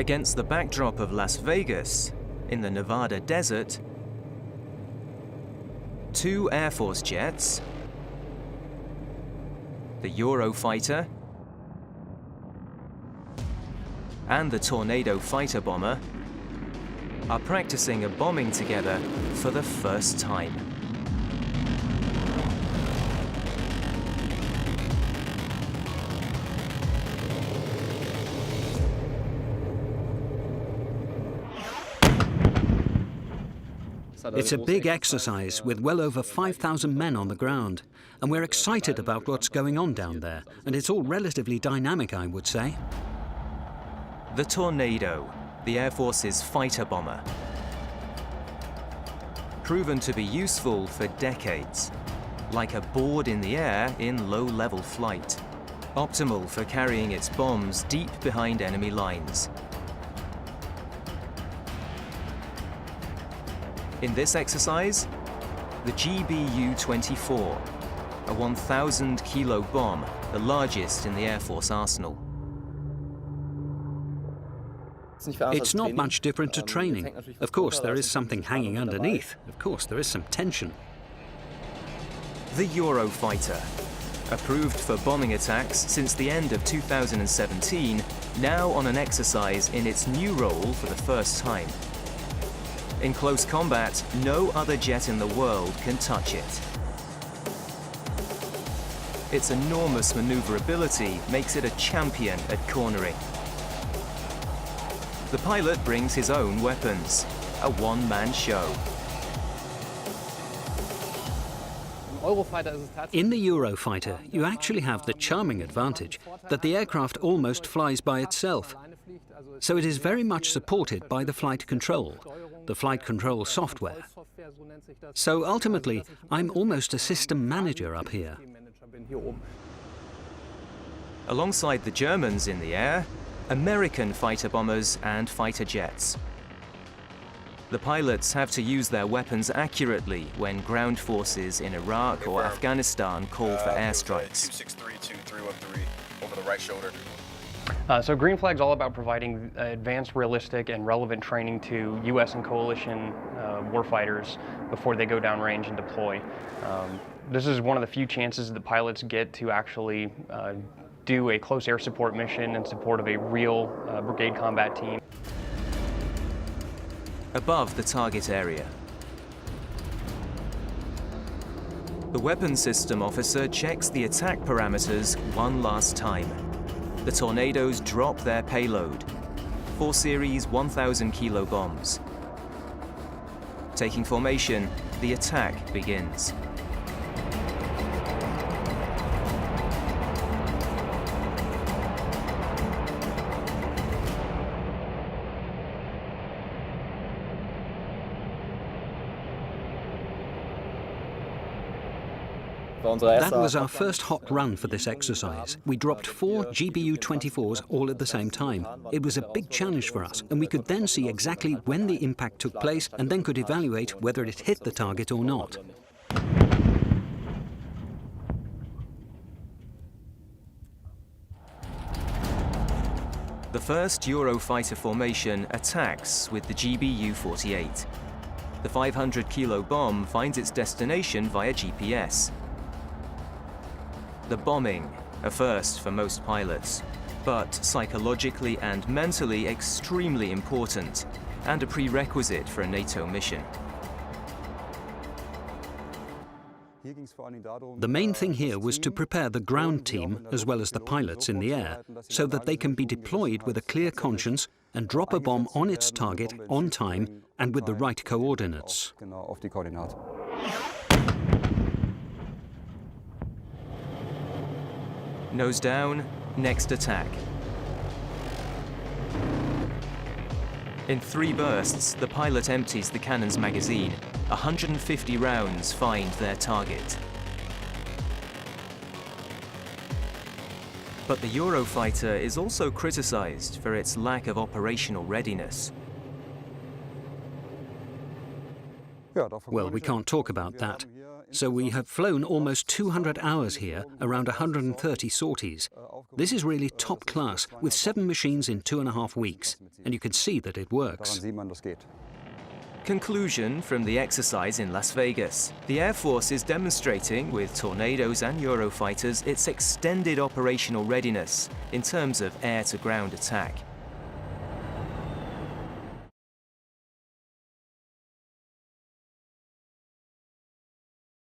Against the backdrop of Las Vegas, in the Nevada desert, 2 Air Force jets, the Eurofighter, and the Tornado fighter bomber are practicing a bombing together for the first time. It's a big exercise with well over 5,000 men on the ground, and we're excited about what's going on down there, and it's all relatively dynamic, I would say. The Tornado, the Air Force's fighter bomber. Proven to be useful for decades, like a board in the air in low-level flight. Optimal for carrying its bombs deep behind enemy lines. In this exercise, the GBU-24, a 1,000-kilo bomb, the largest in the Air Force arsenal. It's not much different to training. Of course, there is something hanging underneath. Of course, there is some tension. The Eurofighter, approved for bombing attacks since the end of 2017, now on an exercise in its new role for the first time. In close combat, no other jet in the world can touch it. Its enormous maneuverability makes it a champion at cornering. The pilot brings his own weapons, a one-man show. In the Eurofighter, you actually have the charming advantage that the aircraft almost flies by itself. So it is very much supported by the flight control software. So ultimately, I'm almost a system manager up here. Alongside the Germans in the air, American fighter bombers and fighter jets. The pilots have to use their weapons accurately when ground forces in Iraq or Afghanistan call for airstrikes. 263-2313 over the right shoulder. So Green Flag's all about providing advanced, realistic, and relevant training to U.S. and coalition warfighters before they go downrange and deploy. This is one of the few chances that pilots get to actually do a close air support mission in support of a real brigade combat team. Above the target area, the weapons system officer checks the attack parameters one last time. The Tornadoes drop their payload, 4 series 1,000-kilo bombs. Taking formation, the attack begins. That was our first hot run for this exercise. We dropped 4 GBU-24s all at the same time. It was a big challenge for us, and we could then see exactly when the impact took place and then could evaluate whether it hit the target or not. The first Eurofighter formation attacks with the GBU-48. The 500-kilo bomb finds its destination via GPS. The bombing, a first for most pilots, but psychologically and mentally extremely important, and a prerequisite for a NATO mission. The main thing here was to prepare the ground team, as well as the pilots in the air, so that they can be deployed with a clear conscience and drop a bomb on its target on time and with the right coordinates. Nose down, next attack. In 3 bursts, the pilot empties the cannon's magazine. 150 rounds find their target. But the Eurofighter is also criticized for its lack of operational readiness. Well, we can't talk about that. So we have flown almost 200 hours here, around 130 sorties. This is really top class, with 7 machines in 2.5 weeks, and you can see that it works. Conclusion from the exercise in Las Vegas. The Air Force is demonstrating with Tornadoes and Eurofighters its extended operational readiness in terms of air-to-ground attack.